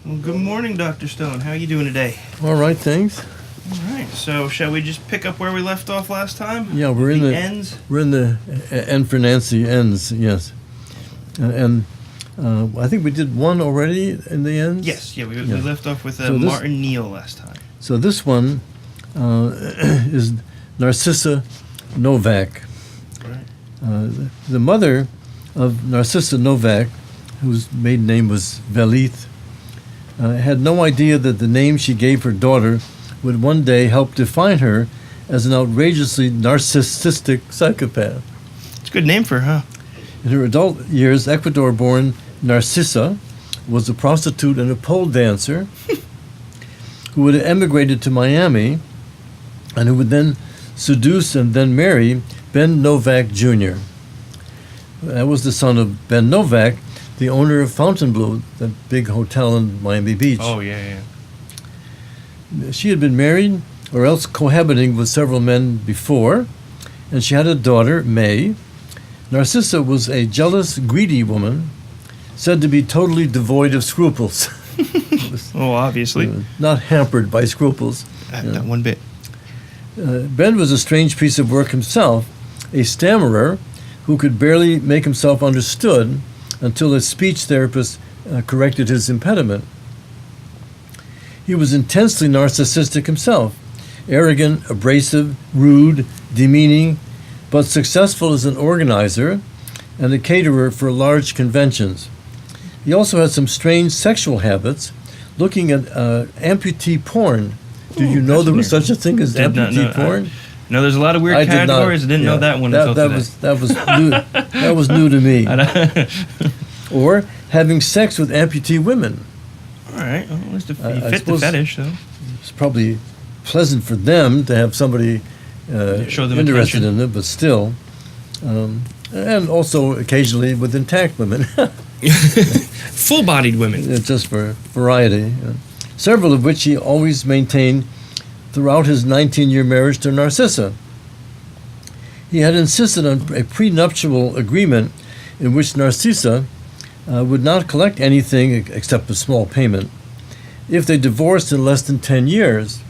Well, good morning, Dr. Stone. How are you doing today? All right, thanks. All right. So, shall we just pick up where we left off last time? Yeah, we're in the ends. We're in the N for Nancy ends. Yes, and I think we did one already in the ends. Yes. Yeah. We Yeah. left off with So this- Martin Neal last time. So this one is Narcissa Novak. Right. The mother of Narcissa Novak, whose maiden name was Velith, had no idea that the name she gave her daughter would one day help define her as an outrageously narcissistic psychopath. It's a good name for her, huh? In her adult years, Ecuador-born Narcissa was a prostitute and a pole dancer who had emigrated to Miami and who would then seduce and then marry Ben Novak Jr. That was the son of Ben Novak, the owner of Fontainebleau, that big hotel in Miami Beach. Oh yeah. She had been married or else cohabiting with several men before, and she had a daughter, May. Narcissa was a jealous, greedy woman, said to be totally devoid of scruples. Oh, obviously. Not hampered by scruples. Not one bit. Ben was a strange piece of work himself, a stammerer who could barely make himself understood until a speech therapist corrected his impediment. He was intensely narcissistic himself, arrogant, abrasive, rude, demeaning, but successful as an organizer and a caterer for large conventions. He also had some strange sexual habits, looking at amputee porn. Do you know there was such a thing as Did not know. amputee porn? No, there's a lot of weird I did not. categories. I didn't know that one until today. That was new. That was new to me. Or having sex with amputee women. All right. Well, at least you I fit the suppose- fetish, though. It's probably pleasant for them to have somebody Show them interested attention. in it, but still. And also occasionally with intact women, Full-bodied women. just for variety. Several of which he always maintained throughout his 19-year marriage to Narcissa. He had insisted on a prenuptial agreement in which Narcissa would not collect anything except a small payment if they divorced in less than 10 years.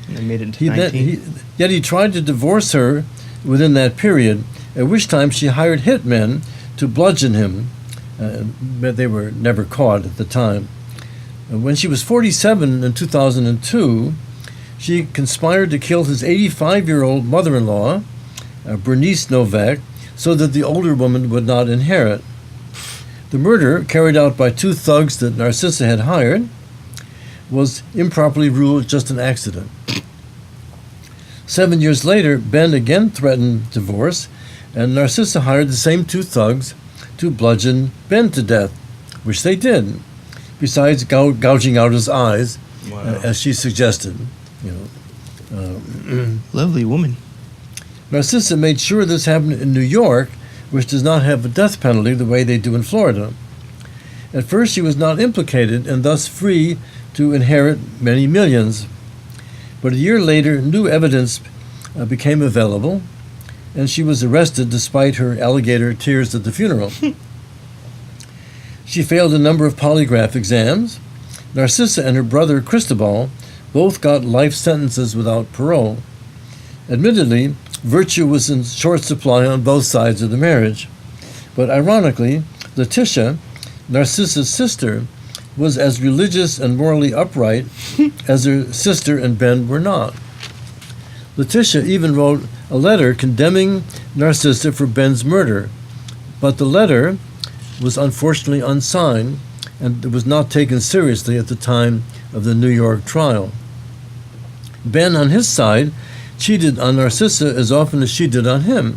They made it into 19. Yet he tried to divorce her within that period, at which time she hired hitmen to bludgeon him, but they were never caught at the time. When she was 47 in 2002, she conspired to kill his 85-year-old mother-in-law, Bernice Novak, so that the older woman would not inherit. The murder, carried out by two thugs that Narcissa had hired, was improperly ruled just an accident. 7 years later, Ben again threatened divorce, and Narcissa hired the same two thugs to bludgeon Ben to death, which they did, besides gouging out his eyes, Wow. as she suggested. Lovely woman. Narcissa made sure this happened in New York, which does not have a death penalty the way they do in Florida. At first, she was not implicated and thus free to inherit many millions. But a year later, new evidence became available, and she was arrested despite her alligator tears at the funeral. She failed a number of polygraph exams. Narcissa and her brother Cristobal both got life sentences without parole. Admittedly, virtue was in short supply on both sides of the marriage. But ironically, Letitia, Narcissa's sister, was as religious and morally upright as her sister and Ben were not. Letitia even wrote a letter condemning Narcissa for Ben's murder, but the letter was unfortunately unsigned and it was not taken seriously at the time of the New York trial. Ben, on his side, cheated on Narcissa as often as she did on him.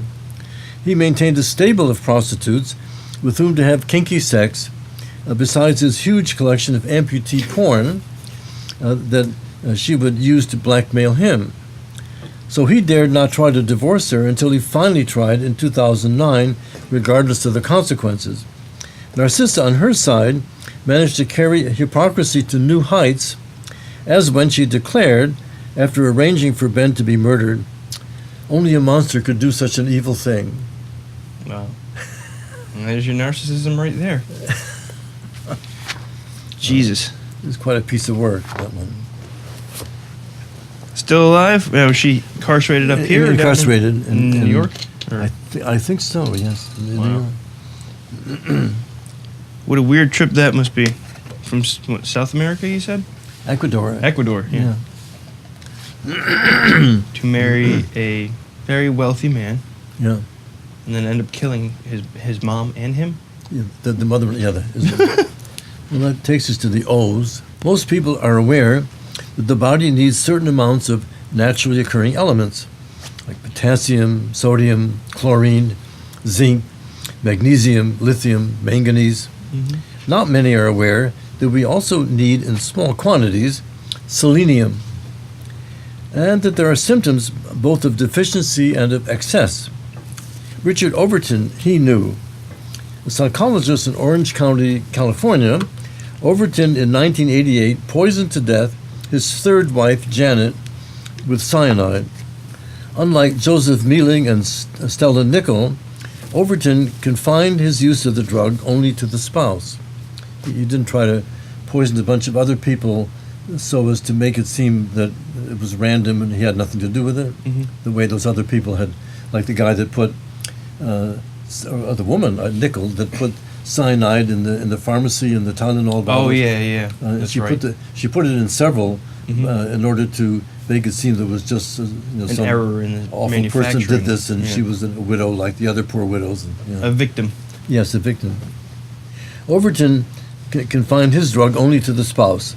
He maintained a stable of prostitutes with whom to have kinky sex, besides his huge collection of amputee porn that she would use to blackmail him. So he dared not try to divorce her until he finally tried in 2009, regardless of the consequences. Narcissa, on her side, managed to carry hypocrisy to new heights, as when she declared, after arranging for Ben to be murdered, only a monster could do such an evil thing. Wow. And there's your narcissism right there. Jesus. It's quite a piece of work, that one. Still alive? Was she incarcerated up here? or down Incarcerated in New York? Or- I think so, yes. Wow. What a weird trip that must be. From what, South America, you said? Ecuador. Ecuador, yeah. To marry a very wealthy man Yeah. and then end up killing his mom and him? Yeah, the mother, well, that takes us to the O's. Most people are aware that the body needs certain amounts of naturally occurring elements, like potassium, sodium, chlorine, zinc, magnesium, lithium, manganese. Mm-hmm. Not many are aware that we also need, in small quantities, selenium, and that there are symptoms both of deficiency and of excess. Richard Overton, he knew. A psychologist in Orange County, California, Overton in 1988 poisoned to death his third wife, Janet, with cyanide. Unlike Joseph Mealing and Stella Nickel, Overton confined his use of the drug only to the spouse. He didn't try to poison a bunch of other people so as to make it seem that it was random and he had nothing to do with it, Mhm. the way those other people had, like the guy that put, or the woman, Nickel, that put cyanide in the pharmacy in the Tylenol bottles. Oh, yeah. That's she right. she put it in several Mhm. in order to make it seem there was just An some error in the awful manufacturing. person did this, and Yeah. she was a widow like the other poor widows. And, A victim. yes, a victim. Overton confined his drug only to the spouse,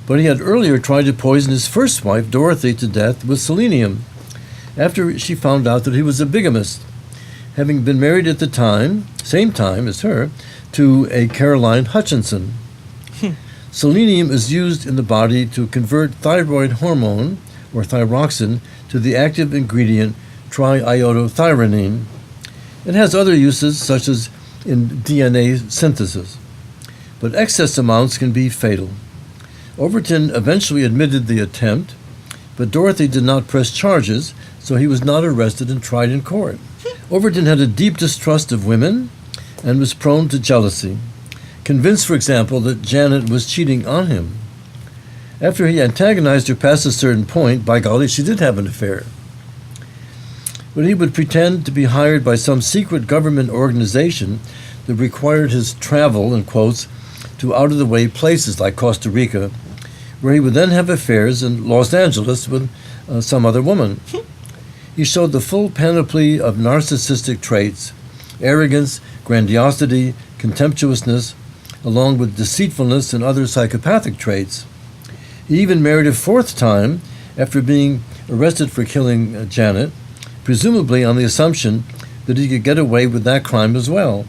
but he had earlier tried to poison his first wife, Dorothy, to death with selenium, after she found out that he was a bigamist, having been married at the time, same time as her, to a Caroline Hutchinson. Selenium is used in the body to convert thyroid hormone, or thyroxine, to the active ingredient triiodothyronine. It has other uses, such as in DNA synthesis, but excess amounts can be fatal. Overton eventually admitted the attempt, but Dorothy did not press charges, so he was not arrested and tried in court. Overton had a deep distrust of women and was prone to jealousy, convinced, for example, that Janet was cheating on him. After he antagonized her past a certain point, by golly, she did have an affair. But he would pretend to be hired by some secret government organization that required his travel, in quotes, to out-of-the-way places like Costa Rica, where he would then have affairs in Los Angeles with some other woman. He showed the full panoply of narcissistic traits: arrogance, grandiosity, contemptuousness, along with deceitfulness and other psychopathic traits. He even married a fourth time after being arrested for killing Janet, presumably on the assumption that he could get away with that crime as well.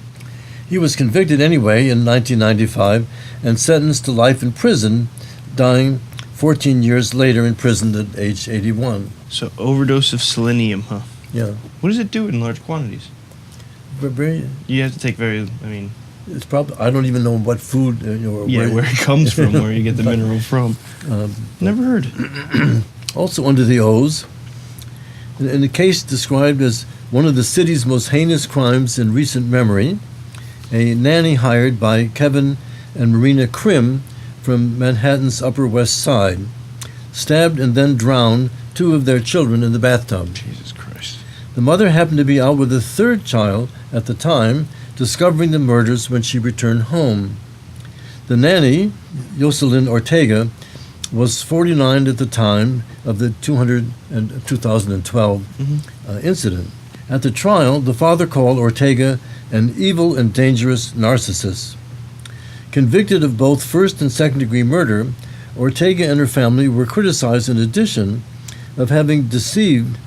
He was convicted anyway in 1995 and sentenced to life in prison, dying 14 years later in prison at age 81. So overdose of selenium, huh? Yeah. What does it do in large quantities? Very, You have to take it's probably, I don't even know what food, where it comes from, where you get the mineral from. Never heard. Also under the O's, in a case described as one of the city's most heinous crimes in recent memory, a nanny hired by Kevin and Marina Krim from Manhattan's Upper West Side stabbed and then drowned two of their children in the bathtub. Jesus Christ. The mother happened to be out with a third child at the time, discovering the murders when she returned home. The nanny, Jocelyn Ortega, was 49 at the time of the 2012 incident. At the trial, the father called Ortega an evil and dangerous narcissist. Convicted of both first and second-degree murder, Ortega and her family were criticized in addition of having deceived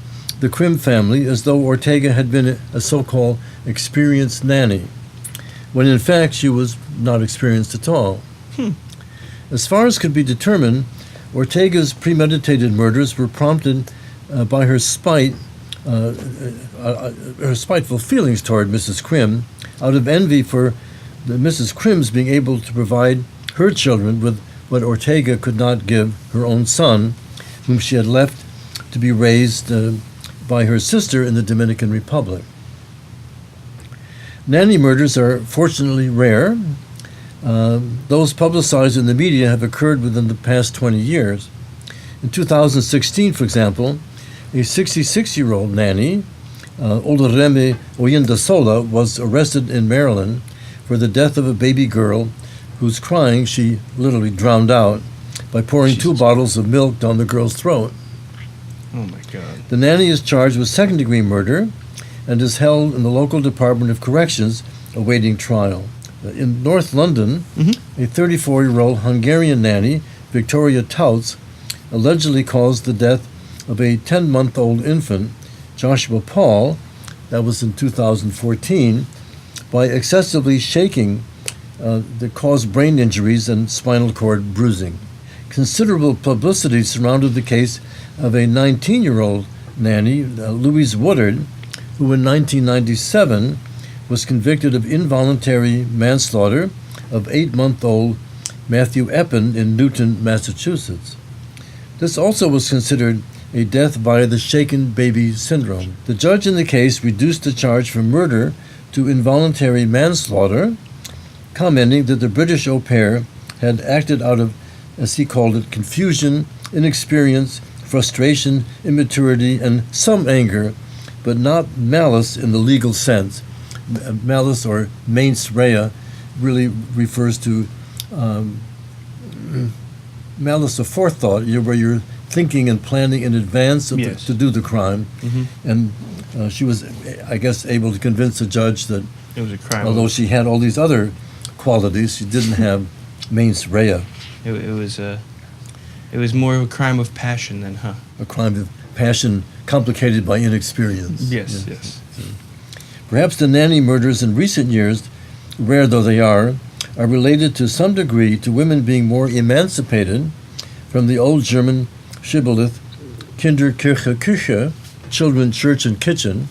the Krim family as though Ortega had been a so-called experienced nanny, when in fact she was not experienced at all. As far as could be determined, Ortega's premeditated murders were prompted by her spite, her spiteful feelings toward Mrs. Krim, out of envy for Mrs. Krim's being able to provide her children with what Ortega could not give her own son, whom she had left to be raised by her sister in the Dominican Republic. Nanny murders are fortunately rare, Those publicized in the media have occurred within the past 20 years. In 2016, for example, a 66-year-old nanny, Oloreme Oyindasola, was arrested in Maryland for the death of a baby girl whose crying she literally drowned out by pouring 2 bottles of milk down the girl's throat. Oh my God. The nanny is charged with second-degree murder and is held in the local Department of Corrections awaiting trial. In North London, a 34-year-old Hungarian nanny, Victoria Touts, allegedly caused the death of a 10-month-old infant, Joshua Paul, that was in 2014, by excessively shaking that caused brain injuries and spinal cord bruising. Considerable publicity surrounded the case of a 19-year-old nanny, Louise Woodard, who in 1997 was convicted of involuntary manslaughter of 8-month-old Matthew Eppen in Newton, Massachusetts. This also was considered a death via the shaken baby syndrome. The judge in the case reduced the charge from murder to involuntary manslaughter, commenting that the British au pair had acted out of, as he called it, confusion, inexperience, frustration, immaturity, and some anger, but not malice in the legal sense. Malice, or mens rea, really refers to malice of forethought, where you're thinking and planning in advance of Yes. to do the crime. And she was, I guess, able to convince the judge that It was a crime. although she had all these other qualities, she didn't have mens rea, It was more of a crime of passion than, a crime of passion complicated by inexperience. Yes, Yeah. yes. Perhaps the nanny murders in recent years, rare though they are related to some degree to women being more emancipated from the old German Shibboleth, Kinder, Kirche, Küche, children, church, and kitchen,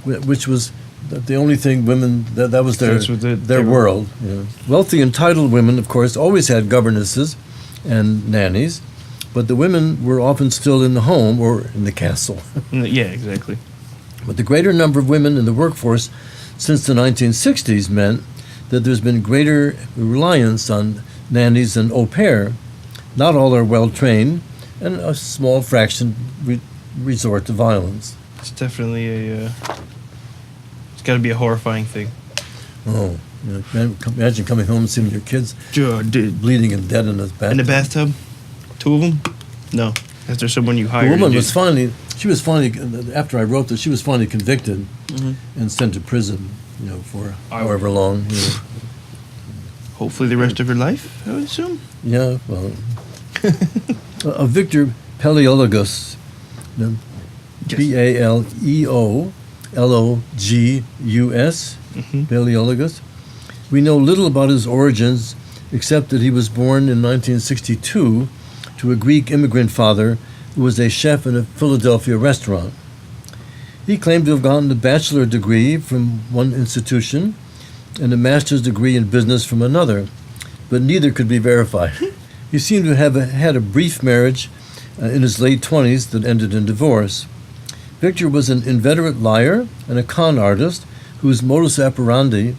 which was the only thing women, that was their, That's what they their were- world. Yeah. Wealthy, entitled women, of course, always had governesses and nannies, but the women were often still in the home or in the castle. Yeah, exactly. But the greater number of women in the workforce since the 1960s meant that there's been greater reliance on nannies and au pair. Not all are well trained, and a small fraction resort to violence. It's definitely it's got to be a horrifying thing. Oh, you know, imagine coming home and seeing your kids Sure, dude. bleeding and dead in the bathtub. In the bathtub? 2 of them? No. Is there someone you The hired? woman to was finally, after I wrote this, she was finally convicted and sent to prison, for however long. Hopefully the rest of her life, I would assume. Yeah, well, Victor Paleologus, Paleologus, Paleologus. We know little about his origins, except that he was born in 1962 to a Greek immigrant father who was a chef in a Philadelphia restaurant. He claimed to have gotten a bachelor degree from one institution and a master's degree in business from another, but neither could be verified. He seemed to have had a brief marriage in his late 20s that ended in divorce. Victor was an inveterate liar and a con artist whose modus operandi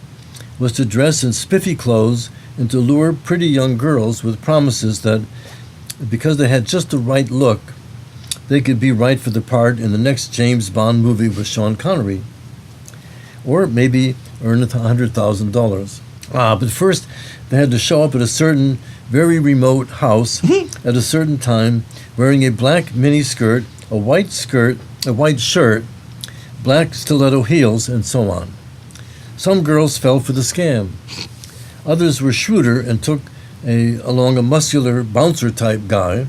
was to dress in spiffy clothes and to lure pretty young girls with promises that because they had just the right look, they could be right for the part in the next James Bond movie with Sean Connery. Or maybe earn $100,000. But first, they had to show up at a certain very remote house at a certain time wearing a black mini skirt, a white shirt, black stiletto heels, and so on. Some girls fell for the scam. Others were shrewder and took along a muscular bouncer-type guy,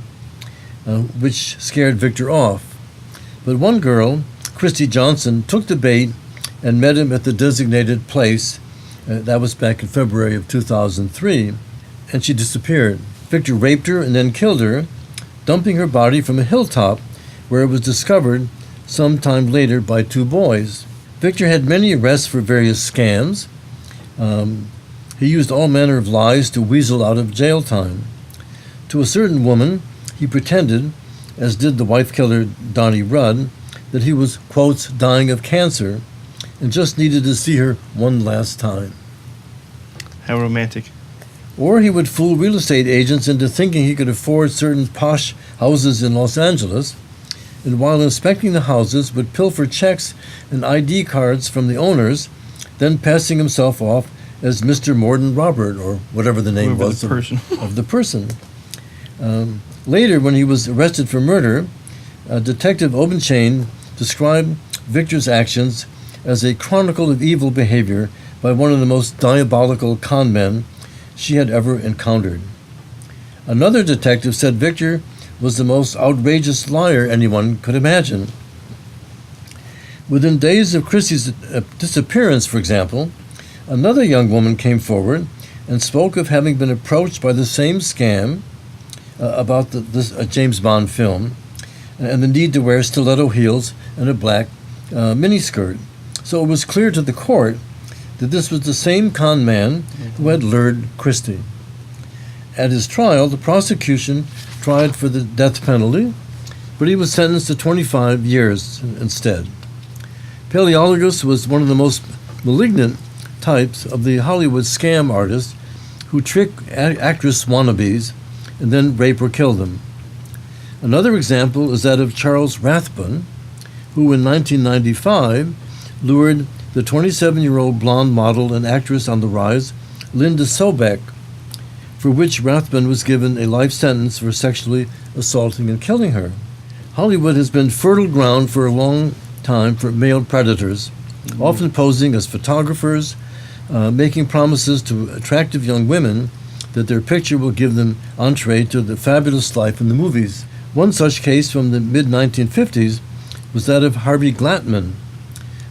which scared Victor off. But one girl, Christy Johnson, took the bait and met him at the designated place. That was back in February of 2003, and she disappeared. Victor raped her and then killed her, dumping her body from a hilltop where it was discovered sometime later by 2 boys. Victor had many arrests for various scams. He used all manner of lies to weasel out of jail time. To a certain woman, he pretended, as did the wife killer Donnie Rudd, that he was, quotes, dying of cancer and just needed to see her one last time. How romantic. Or he would fool real estate agents into thinking he could afford certain posh houses in Los Angeles, and while inspecting the houses would pilfer checks and ID cards from the owners, then passing himself off as Mr. Morden Robert, or whatever the name was of the person. Later, when he was arrested for murder, Detective Obenchain described Victor's actions as a chronicle of evil behavior by one of the most diabolical con men she had ever encountered. Another detective said Victor was the most outrageous liar anyone could imagine. Within days of Chrissy's disappearance, for example, another young woman came forward and spoke of having been approached by the same scam about this James Bond film and the need to wear stiletto heels and a black miniskirt. So it was clear to the court that this was the same con man who had lured Christie. At his trial, the prosecution tried for the death penalty, but he was sentenced to 25 years instead. Paleologos was one of the most malignant types of the Hollywood scam artists who trick actress wannabes and then rape or kill them. Another example is that of Charles Rathbun, who in 1995 lured the 27-year-old blonde model and actress on the rise, Linda Sobeck, for which Rathbun was given a life sentence for sexually assaulting and killing her. Hollywood has been fertile ground for a long time for male predators, often posing as photographers, making promises to attractive young women that their picture will give them entree to the fabulous life in the movies. One such case from the mid-1950s was that of Harvey Glattman,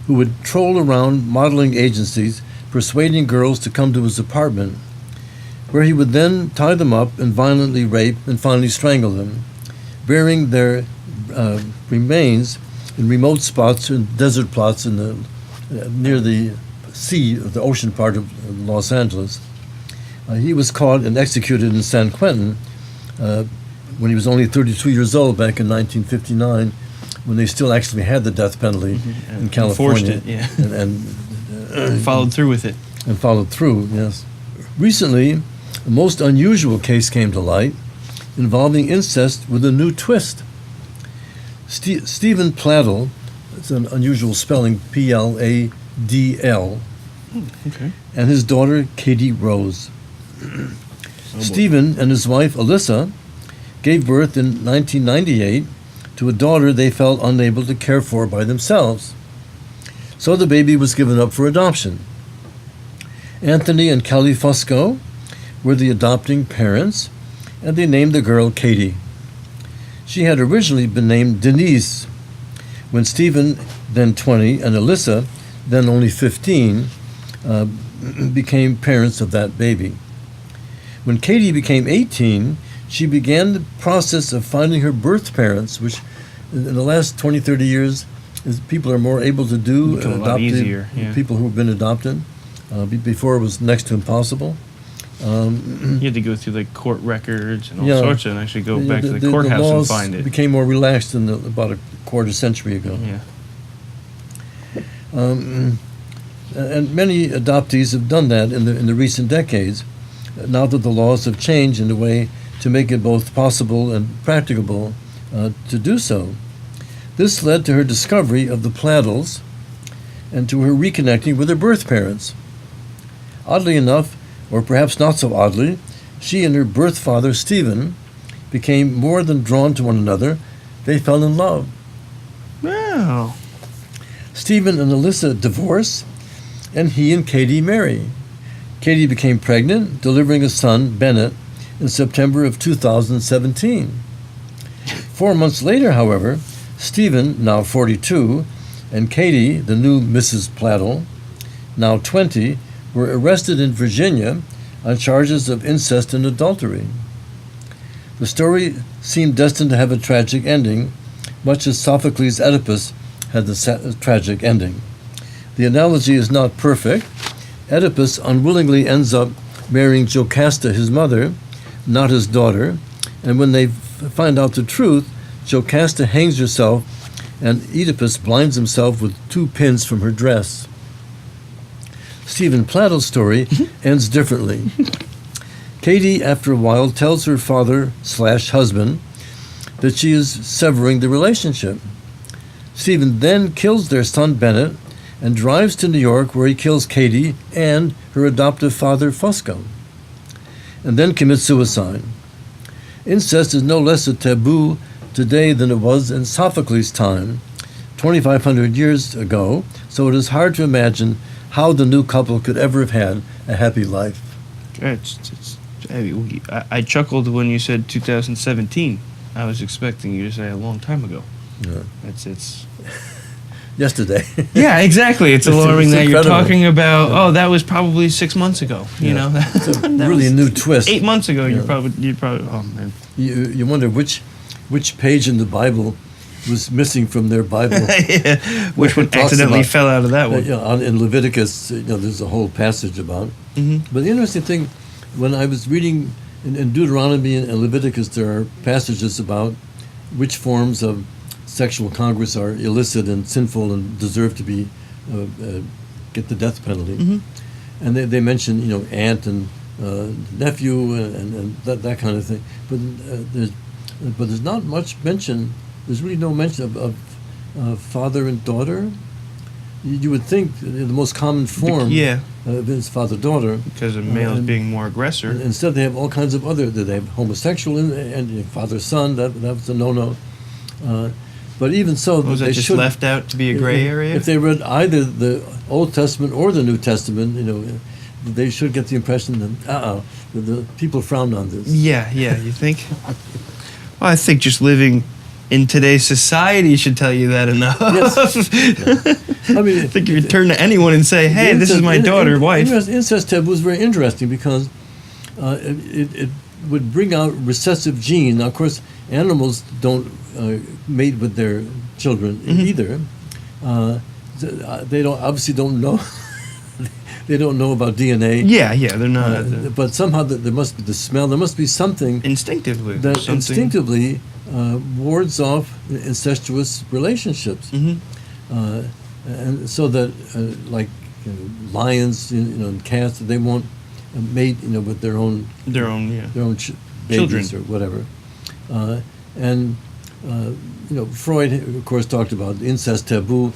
who would troll around modeling agencies, persuading girls to come to his apartment, where he would then tie them up and violently rape and finally strangle them, burying their remains in remote spots and desert plots in near the sea, the ocean part of Los Angeles. He was caught and executed in San Quentin when he was only 32 years old back in 1959, when they still actually had the death penalty in California. Enforced it, yeah. And followed through with it. And followed through, yes. Recently, a most unusual case came to light involving incest with a new twist. Stephen Pladl, it's an unusual spelling, P-L-A-D-L, Okay. and his daughter, Katie Rose. Stephen and his wife, Alyssa, gave birth in 1998 to a daughter they felt unable to care for by themselves. So the baby was given up for adoption. Anthony and Kelly Fusco were the adopting parents, and they named the girl Katie. She had originally been named Denise when Stephen, then 20, and Alyssa, then only 15, became parents of that baby. When Katie became 18, she began the process of finding her birth parents, which in the last 20, 30 years, people are more able to do, Become a lot easier, yeah. people who have been adopted. Before it was next to impossible. You had to go through like court records and all Yeah. sorts and actually go back to the courthouse and laws find it. became more relaxed about a quarter century ago. Yeah. And many adoptees have done that in the recent decades, now that the laws have changed in a way to make it both possible and practicable to do so. This led to her discovery of the Pladls and to her reconnecting with her birth parents. Oddly enough, or perhaps not so oddly, she and her birth father, Stephen, became more than drawn to one another. They fell in love. Wow. Stephen and Alyssa divorce, and he and Katie marry. Katie became pregnant, delivering a son, Bennett, in September of 2017. 4 months later, however, Stephen, now 42, and Katie, the new Mrs. Pladl, now 20, were arrested in Virginia on charges of incest and adultery. The story seemed destined to have a tragic ending, much as Sophocles' Oedipus had the tragic ending. The analogy is not perfect. Oedipus unwillingly ends up marrying Jocasta, his mother, not his daughter, and when they find out the truth, Jocasta hangs herself and Oedipus blinds himself with 2 pins from her dress. Stephen Pladl's story ends differently. Katie, after a while, tells her father/husband that she is severing the relationship. Stephen then kills their son Bennett and drives to New York, where he kills Katie and her adoptive father Fusco, and then commits suicide. Incest is no less a taboo today than it was in Sophocles' time, 2,500 years ago, so it is hard to imagine how the new couple could ever have had a happy life. I chuckled when you said 2017. I was expecting you to say a long time ago. Yeah. It's Yesterday. Yeah, exactly. It's alarming it's that you're incredible. talking about. Oh, that was probably 6 months ago. You Yeah. know, It's a That really was new twist. 8 months ago. Yeah. You'd probably. Oh man. You wonder which page in the Bible was missing from their Bible. Yeah. Which one Talks accidentally about- fell out of that one? In Leviticus, there's a whole passage about. Mhm. But the interesting thing, when I was reading in Deuteronomy and Leviticus, there are passages about which forms of sexual congress are illicit and sinful and deserve to be get the death penalty. Mhm. And they mention aunt and nephew and that kind of thing. But there's not much mention. There's really no mention of father and daughter. You would think the most common form Yeah, is father-daughter. because a male is and- being more aggressor. And instead, they have all kinds of other. They have homosexual and father-son. That was a no-no. But even so, Was they that just should left out to be a gray area? If they read either the Old Testament or the New Testament, they should get the impression that the people frown on this. Yeah, you think? Well, I think just living in today's society should tell you that enough. Yes. I mean, I think if you turn to anyone and say, "Hey, this is my daughter, wife," Incest taboo is very interesting because it would bring out recessive genes. Now, of course, animals don't mate with their children either. They don't know. They don't know about DNA. yeah, they're not But somehow there must be the smell. There must be something instinctively. that something- instinctively wards off incestuous relationships. Mhm. And so that like lions, and cats, they won't mate, with their own Their own, yeah. babies Children. or whatever. And Freud, of course, talked about incest taboo,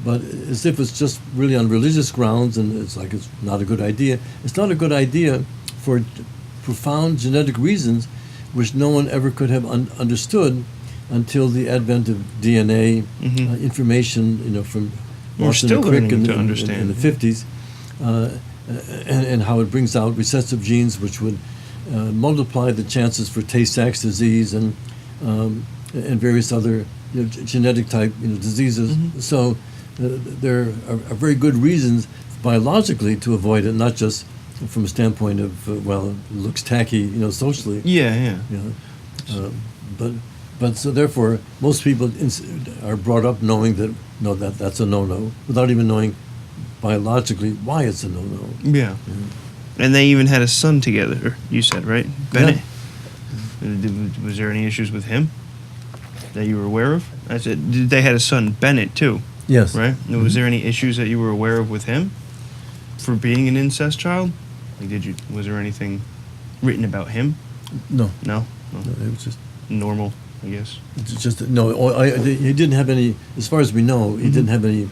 but as if it's just really on religious grounds, and it's not a good idea. It's not a good idea for profound genetic reasons, which no one ever could have understood until the advent of DNA Mhm. information, from We're Watson still and Crick learning to in understand. the 50s, and how it brings out recessive genes which would multiply the chances for Tay-Sachs disease and various other genetic type diseases. Mhm. So there are very good reasons biologically to avoid it, not just from a standpoint of it looks tacky, socially. Yeah. But so therefore, most people are brought up knowing that that's a no-no, without even knowing biologically why it's a no-no. Yeah. And they even had a son together, you said, right? Bennett? Was there any issues with him that you were aware of? I said, they had a son, Bennett, too, Yes. right? Was there any issues that you were aware of with him for being an incest child? Was there anything written about him? No. No? It was just Normal, I guess. he didn't have any. As far as we know, he didn't have any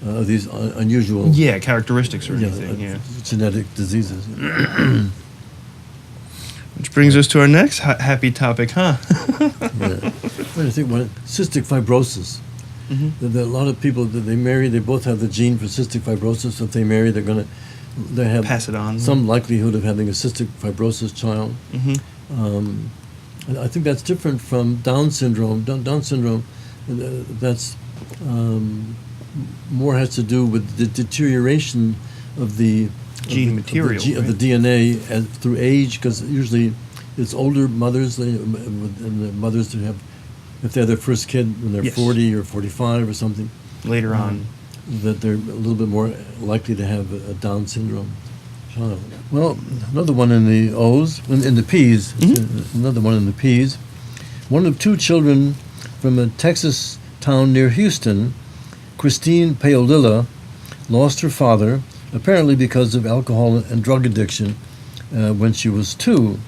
of these unusual Yeah, characteristics or anything, genetic diseases. Which brings us to our next happy topic, huh? Yeah. I think cystic fibrosis. Mhm. There are a lot of people that they marry. They both have the gene for cystic fibrosis. So if they marry, they have Pass it on. some likelihood of having a cystic fibrosis child. Hmm. And I think that's different from Down syndrome. Down syndrome, that's more has to do with the deterioration of the Gene material, of the DNA through age, because usually it's older mothers and the mothers who have, if they have their first kid when they're Yes. 40 or 45 or something, Later on. that they're a little bit more likely to have a Down syndrome child. Well, another one in the O's, in the P's, another one in the P's. One of two children from a Texas town near Houston, Christine Paolilla, lost her father, apparently because of alcohol and drug addiction, when she was 2.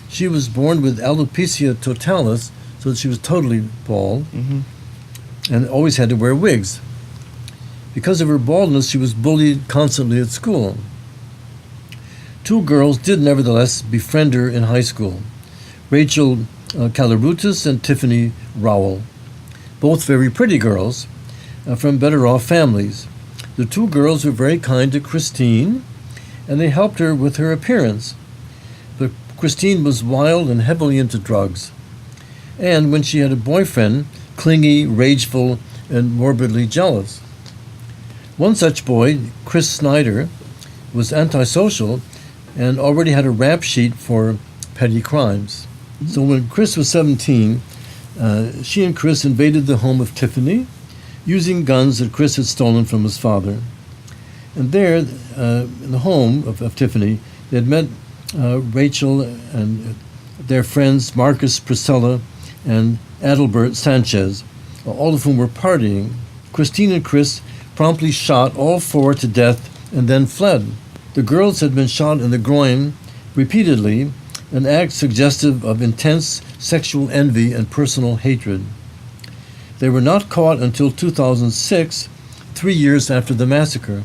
She was born with alopecia totalis, so she was totally bald, Mm-hmm. and always had to wear wigs. Because of her baldness, she was bullied constantly at school. 2 girls did nevertheless befriend her in high school, Rachel Kalarutis and Tiffany Rowell, both very pretty girls from better-off families. The 2 girls were very kind to Christine, and they helped her with her appearance. But Christine was wild and heavily into drugs. And when she had a boyfriend, clingy, rageful, and morbidly jealous. One such boy, Chris Snyder, was antisocial and already had a rap sheet for petty crimes. So when Chris was 17, she and Chris invaded the home of Tiffany, using guns that Chris had stolen from his father. And there, in the home of Tiffany, they had met Rachel and their friends Marcus Priscilla and Adalbert Sanchez, all of whom were partying. Christine and Chris promptly shot all 4 to death and then fled. The girls had been shot in the groin repeatedly, an act suggestive of intense sexual envy and personal hatred. They were not caught until 2006, 3 years after the massacre.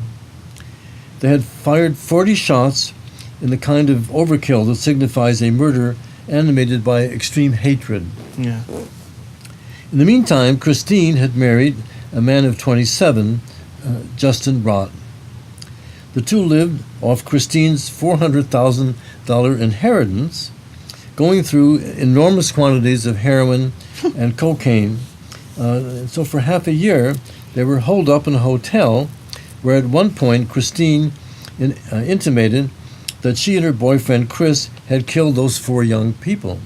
They had fired 40 shots in the kind of overkill that signifies a murder animated by extreme hatred. Yeah. In the meantime, Christine had married a man of 27, Justin Rott. The 2 lived off Christine's $400,000 inheritance, going through enormous quantities of heroin and cocaine. So for half a year, they were holed up in a hotel where at one point Christine intimated that she and her boyfriend Chris had killed those 4 young people.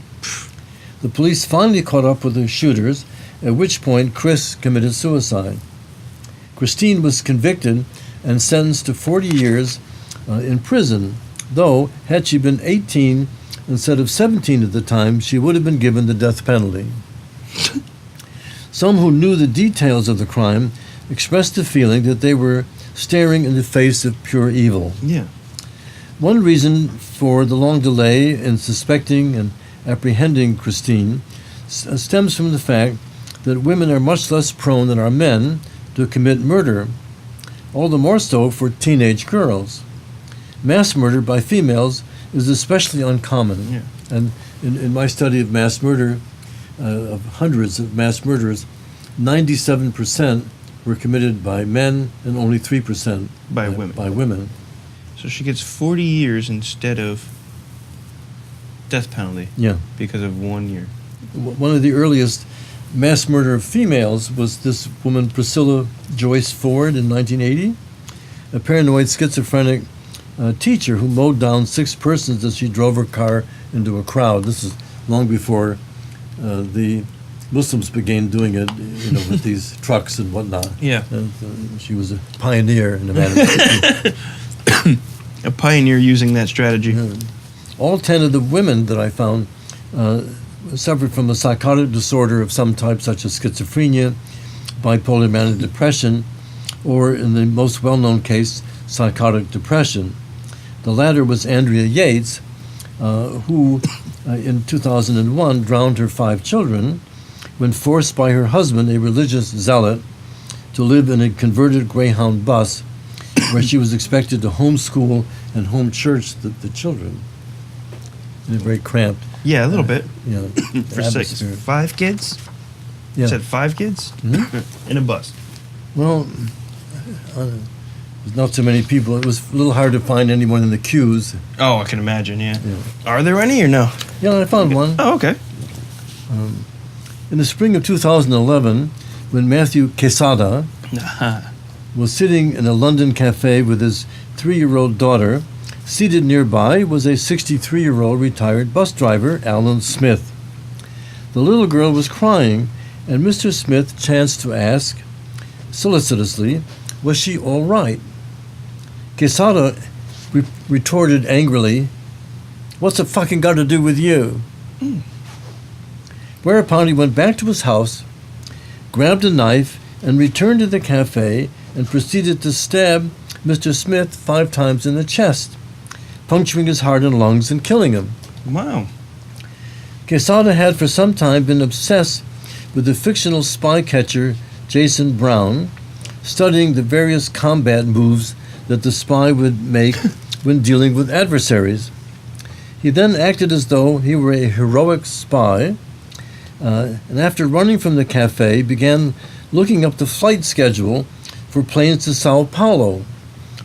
The police finally caught up with the shooters, at which point Chris committed suicide. Christine was convicted and sentenced to 40 years in prison, though had she been 18 instead of 17 at the time, she would have been given the death penalty. Some who knew the details of the crime expressed the feeling that they were staring in the face of pure evil. Yeah. One reason for the long delay in suspecting and apprehending Christine stems from the fact that women are much less prone than are men to commit murder, all the more so for teenage girls. Mass murder by females is especially uncommon. Yeah. And in my study of mass murder, of hundreds of mass murders, 97% were committed by men and only 3% By women. By women. So she gets 40 years instead of death penalty Yeah. because of 1 year. One of the earliest mass murder of females was this woman, Priscilla Joyce Ford, in 1980, a paranoid schizophrenic teacher who mowed down 6 persons as she drove her car into a crowd. This is long before the Muslims began doing it, with these trucks and whatnot. Yeah. And, she was a pioneer in the matter. A pioneer using that strategy. All 10 of the women that I found suffered from a psychotic disorder of some type, such as schizophrenia, bipolar manic depression, or in the most well-known case, psychotic depression. The latter was Andrea Yates, who in 2001 drowned her 5 children when forced by her husband, a religious zealot, to live in a converted Greyhound bus where she was expected to homeschool and home church the children in a very cramped, Yeah, a little bit. For 6. atmosphere. 5 kids? Yeah. You said 5 kids? Mhm. In a bus. Well, there's not so many people. It was a little hard to find anyone in the queues. Oh, I can imagine, yeah. Yeah. Are there any or no? Yeah, I found one. Oh, okay. In the spring of 2011, when Matthew Quesada was sitting in a London cafe with his 3-year-old daughter, seated nearby was a 63-year-old retired bus driver, Alan Smith. The little girl was crying, and Mr. Smith chanced to ask, solicitously, was she all right? Quesada retorted angrily, what's it fucking got to do with you? Whereupon he went back to his house, grabbed a knife, and returned to the cafe and proceeded to stab Mr. Smith 5 times in the chest, puncturing his heart and lungs and killing him. Wow. Quesada had for some time been obsessed with the fictional spy catcher Jason Brown, studying the various combat moves that the spy would make when dealing with adversaries. He then acted as though he were a heroic spy, and after running from the cafe, began looking up the flight schedule for planes to Sao Paulo.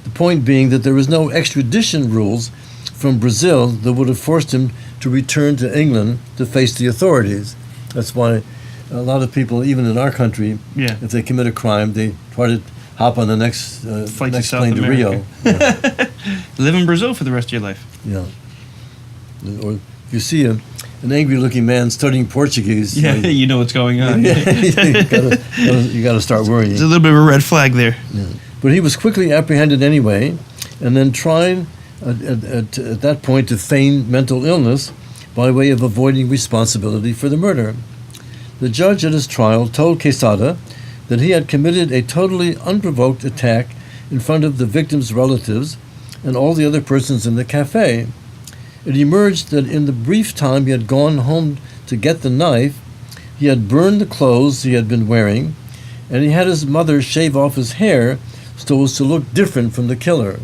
The point being that there was no extradition rules from Brazil that would have forced him to return to England to face the authorities. That's why a lot of people, even in our country, Yeah. if they commit a crime, they try to hop on the next Flight to next South plane to America. Rio. Yeah. Live in Brazil for the rest of your life. Yeah. Or if you see an angry-looking man studying Portuguese, Yeah, you, you know what's going on. you gotta start worrying. There's a little bit of a red flag there. But he was quickly apprehended anyway, and then tried at that point to feign mental illness by way of avoiding responsibility for the murder. The judge at his trial told Quesada that he had committed a totally unprovoked attack in front of the victim's relatives and all the other persons in the cafe. It emerged that in the brief time he had gone home to get the knife, he had burned the clothes he had been wearing, and he had his mother shave off his hair so as to look different from the killer.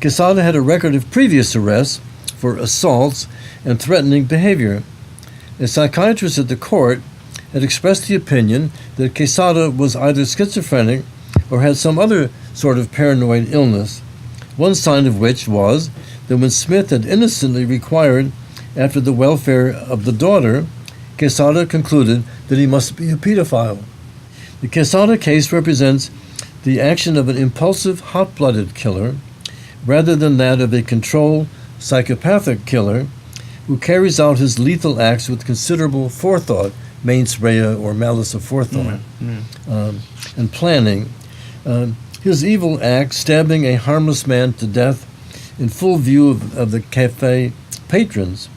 Quesada had a record of previous arrests for assaults and threatening behavior. A psychiatrist at the court had expressed the opinion that Quesada was either schizophrenic or had some other sort of paranoid illness, one sign of which was that when Smith had innocently required after the welfare of the daughter, Quesada concluded that he must be a pedophile. The Quesada case represents the action of an impulsive, hot-blooded killer rather than that of a controlled, psychopathic killer who carries out his lethal acts with considerable forethought, mens rea or malice aforethought, and planning. His evil act, stabbing a harmless man to death in full view of the cafe patrons.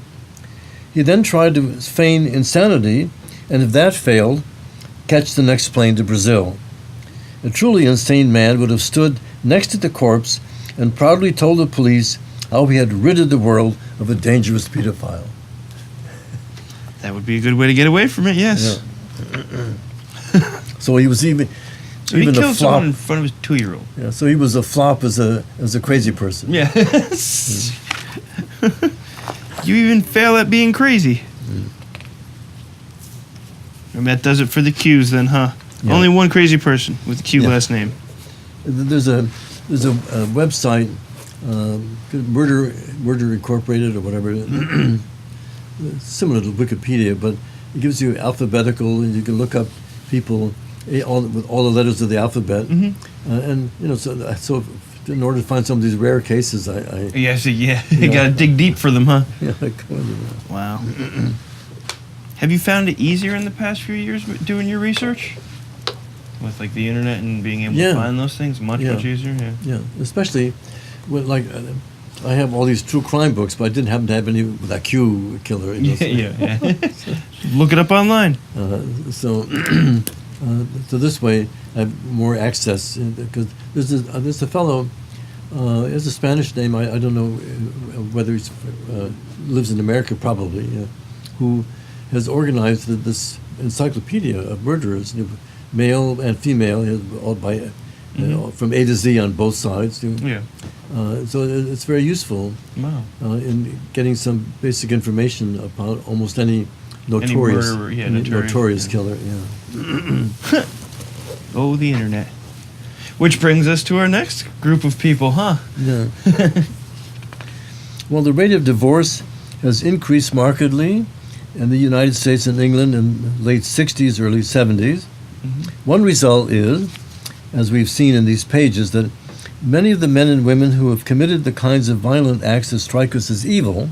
He then tried to feign insanity, and if that failed, catch the next plane to Brazil. A truly insane man would have stood next to the corpse and proudly told the police how he had ridded the world of a dangerous pedophile. That would be a good way to get away from it, yes. So he was even So he even a killed someone in flop. front of his 2-year-old. Yeah, so he was a flop as a crazy person. Yeah. You even fail at being crazy. And that does it for the Q's then, huh? Yeah. Only one crazy person with a Q Yeah. last name. There's a website, Murder Incorporated or whatever, similar to Wikipedia, but it gives you alphabetical, and you can look up people with all the letters of the alphabet, and so in order to find some of these rare cases, I Yes, yeah. Yeah. You gotta dig deep for them, huh? yeah, I go into that. Wow. Have you found it easier in the past few years doing your research? With like the internet and being able Yeah. to find those things? Much easier, yeah. Yeah, especially when I have all these true crime books, but I didn't happen to have any with a Q killer. In those. Yeah. Look it up online. So this way I have more access, because there's a fellow, has a Spanish name, I don't know whether he lives in America probably, who has organized this encyclopedia of murderers, male and female, all by from A to Z on both sides. Yeah. So it's very useful Wow. in getting some basic information about almost any notorious, murderer, yeah, notorious yeah. killer. Yeah. Oh, the internet. Which brings us to our next group of people, huh? Yeah. Well, the rate of divorce has increased markedly in the United States and England in the late 60s, early 70s. One result is, as we've seen in these pages, that many of the men and women who have committed the kinds of violent acts that strike us as evil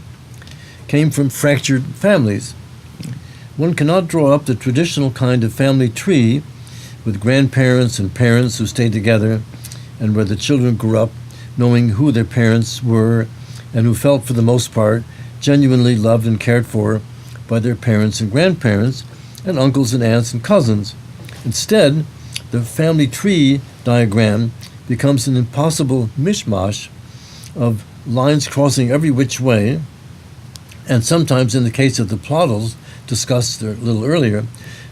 came from fractured families. One cannot draw up the traditional kind of family tree with grandparents and parents who stayed together and where the children grew up knowing who their parents were and who felt, for the most part, genuinely loved and cared for by their parents and grandparents and uncles and aunts and cousins. Instead, the family tree diagram becomes an impossible mishmash of lines crossing every which way, and sometimes, in the case of the Plottles, discussed a little earlier,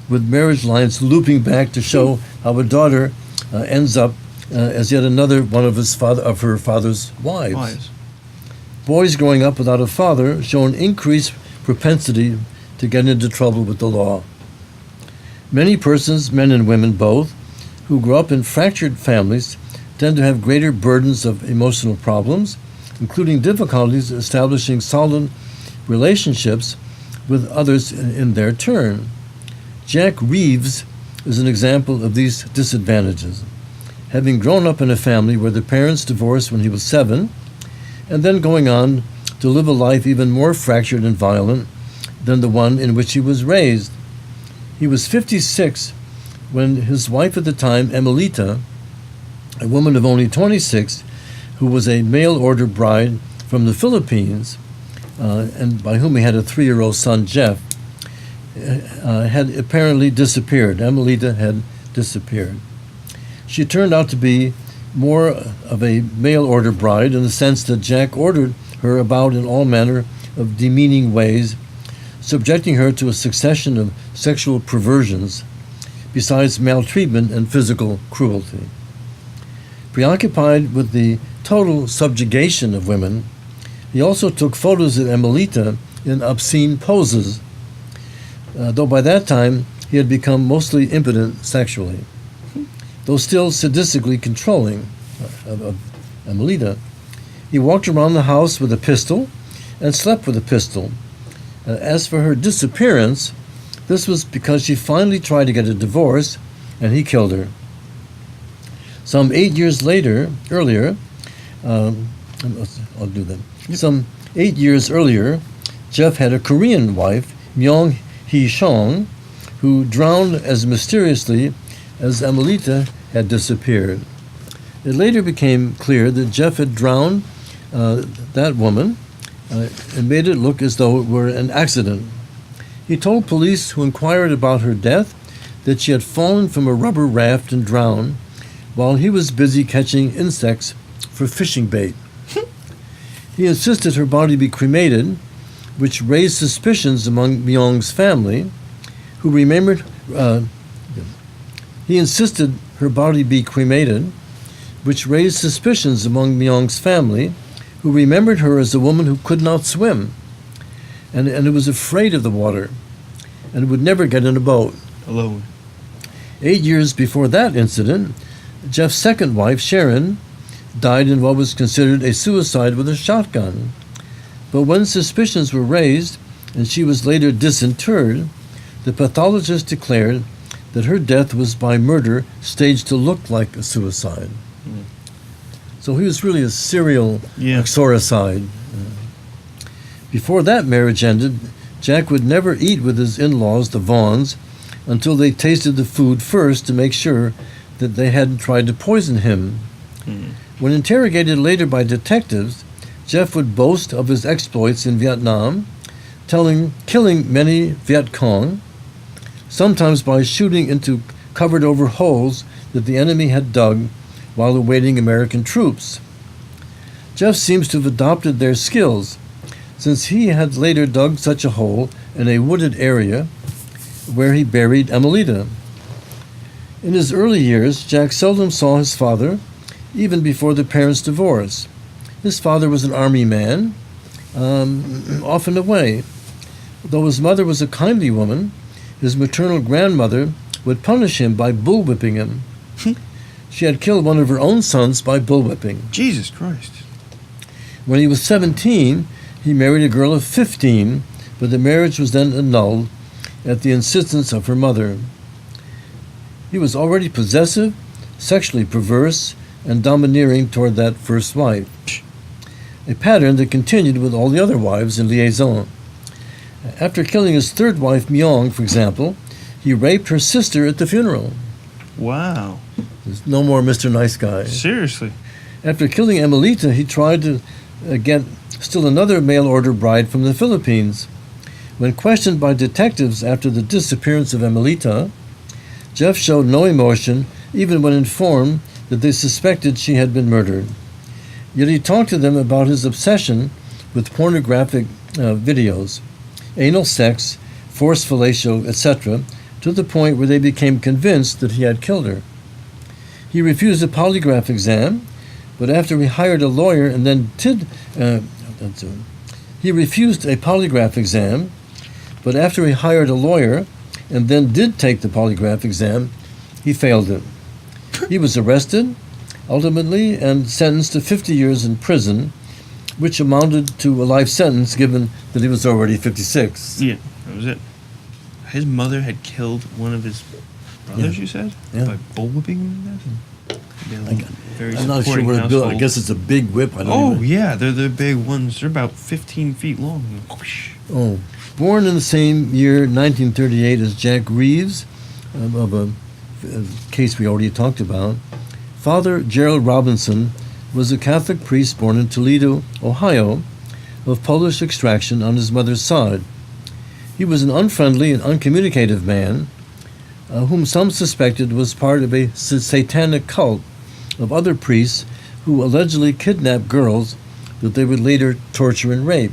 with marriage lines looping back to show how a daughter ends up as yet another one of her father's wives. Boys growing up without a father show an increased propensity to get into trouble with the law. Many persons, men and women both, who grow up in fractured families tend to have greater burdens of emotional problems, including difficulties establishing solid relationships with others in their turn. Jack Reeves is an example of these disadvantages. Having grown up in a family where the parents divorced when he was 7, and then going on to live a life even more fractured and violent than the one in which he was raised. He was 56 when his wife at the time, Emilita, a woman of only 26, who was a mail-order bride from the Philippines, and by whom he had a 3-year-old son, Jeff, had apparently disappeared. Emilita had disappeared. She turned out to be more of a mail-order bride in the sense that Jack ordered her about in all manner of demeaning ways, subjecting her to a succession of sexual perversions, besides maltreatment and physical cruelty. Preoccupied with the total subjugation of women, he also took photos of Emilita in obscene poses, though by that time he had become mostly impotent sexually. Though still sadistically controlling of Emilita, he walked around the house with a pistol and slept with a pistol. As for her disappearance, this was because she finally tried to get a divorce, and he killed her. Some 8 years earlier, Some 8 years earlier, Jeff had a Korean wife, Myung Hee Chong, who drowned as mysteriously as Emilita had disappeared. It later became clear that Jeff had drowned that woman and made it look as though it were an accident. He told police who inquired about her death that she had fallen from a rubber raft and drowned while he was busy catching insects for fishing bait. He insisted her body be cremated, which raised suspicions among Myung's family, who remembered. He insisted her body be cremated, which raised suspicions among Myung's family, who remembered her as a woman who could not swim, and who was afraid of the water, and would never get in a boat. Alone. 8 years before that incident, Jeff's second wife, Sharon, died in what was considered a suicide with a shotgun. But when suspicions were raised, and she was later disinterred, the pathologist declared that her death was by murder staged to look like a suicide. So he was really a serial exorcicide. Before that marriage ended, Jack would never eat with his in-laws, the Vaughns, until they tasted the food first to make sure that they hadn't tried to poison him. When interrogated later by detectives, Jeff would boast of his exploits in Vietnam, killing many Viet Cong, sometimes by shooting into covered-over holes that the enemy had dug while awaiting American troops. Jeff seems to have adopted their skills, since he had later dug such a hole in a wooded area where he buried Emilita. In his early years, Jack seldom saw his father, even before the parents' divorce. His father was an army man, often away. Though his mother was a kindly woman, his maternal grandmother would punish him by bullwhipping him. She had killed one of her own sons by bullwhipping. Jesus Christ. When he was 17, he married a girl of 15, but the marriage was then annulled at the insistence of her mother. He was already possessive, sexually perverse, and domineering toward that first wife, a pattern that continued with all the other wives in liaison. After killing his third wife, Myung, for example, he raped her sister at the funeral. Wow. There's no more Mr. Nice Guy. Seriously. After killing Emilita, he tried to get still another mail-order bride from the Philippines. When questioned by detectives after the disappearance of Emilita, Jeff showed no emotion, even when informed that they suspected she had been murdered. Yet he talked to them about his obsession with pornographic videos, anal sex, forced fellatio, etc., to the point where they became convinced that he had killed her. He refused a polygraph exam, but after he hired a lawyer and then he refused a polygraph exam, but after he hired a lawyer and then did take the polygraph exam, he failed it. He was arrested, ultimately, and sentenced to 50 years in prison, which amounted to a life sentence given that he was already 56. Yeah, that was it. His mother had killed one of his brothers, you said? Yeah. By bullwhipping him to death? Very I'm not sure supporting what it's built. I household. guess it's a big whip. I don't Oh, even- yeah, they're the big ones. They're about 15 feet long. Oh. Born in the same year, 1938, as Jack Reeves, of a case we already talked about, Father Gerald Robinson was a Catholic priest born in Toledo, Ohio, of Polish extraction on his mother's side. He was an unfriendly and uncommunicative man whom some suspected was part of a satanic cult of other priests who allegedly kidnapped girls that they would later torture and rape.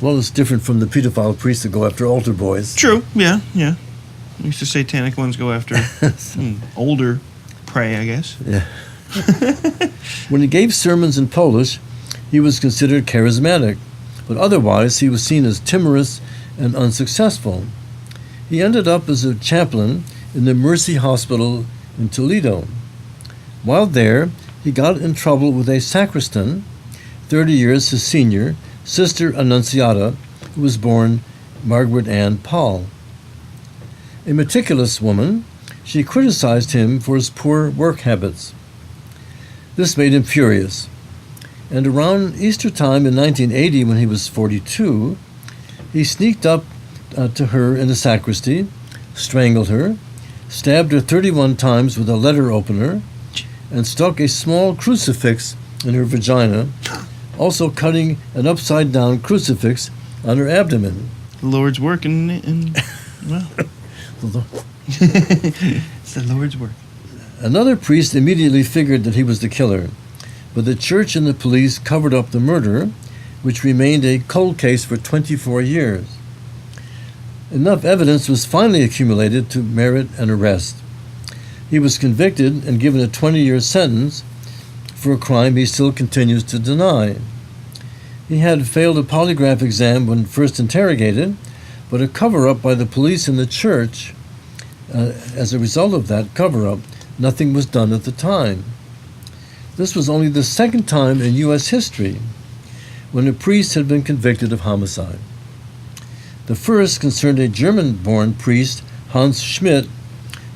Well, it's different from the pedophile priests that go after altar boys. True, yeah, yeah. At least the satanic ones go after older prey, I guess. Yeah. When he gave sermons in Polish, he was considered charismatic, but otherwise he was seen as timorous and unsuccessful. He ended up as a chaplain in the Mercy Hospital in Toledo. While there, he got in trouble with a sacristan, 30 years his senior, Sister Annunciata, who was born Margaret Ann Paul. A meticulous woman, she criticized him for his poor work habits. This made him furious, and around Easter time in 1980, when he was 42, he sneaked up to her in the sacristy, strangled her, stabbed her 31 times with a letter opener, and stuck a small crucifix in her vagina, also cutting an upside-down crucifix on her abdomen. The Lord's work and well, it's the Lord's work. Another priest immediately figured that he was the killer, but the church and the police covered up the murder, which remained a cold case for 24 years. Enough evidence was finally accumulated to merit an arrest. He was convicted and given a 20-year sentence for a crime he still continues to deny. He had failed a polygraph exam when first interrogated, but a cover-up by the police and the church, as a result of that cover-up, nothing was done at the time. This was only the second time in U.S. history when a priest had been convicted of homicide. The first concerned a German-born priest, Hans Schmidt,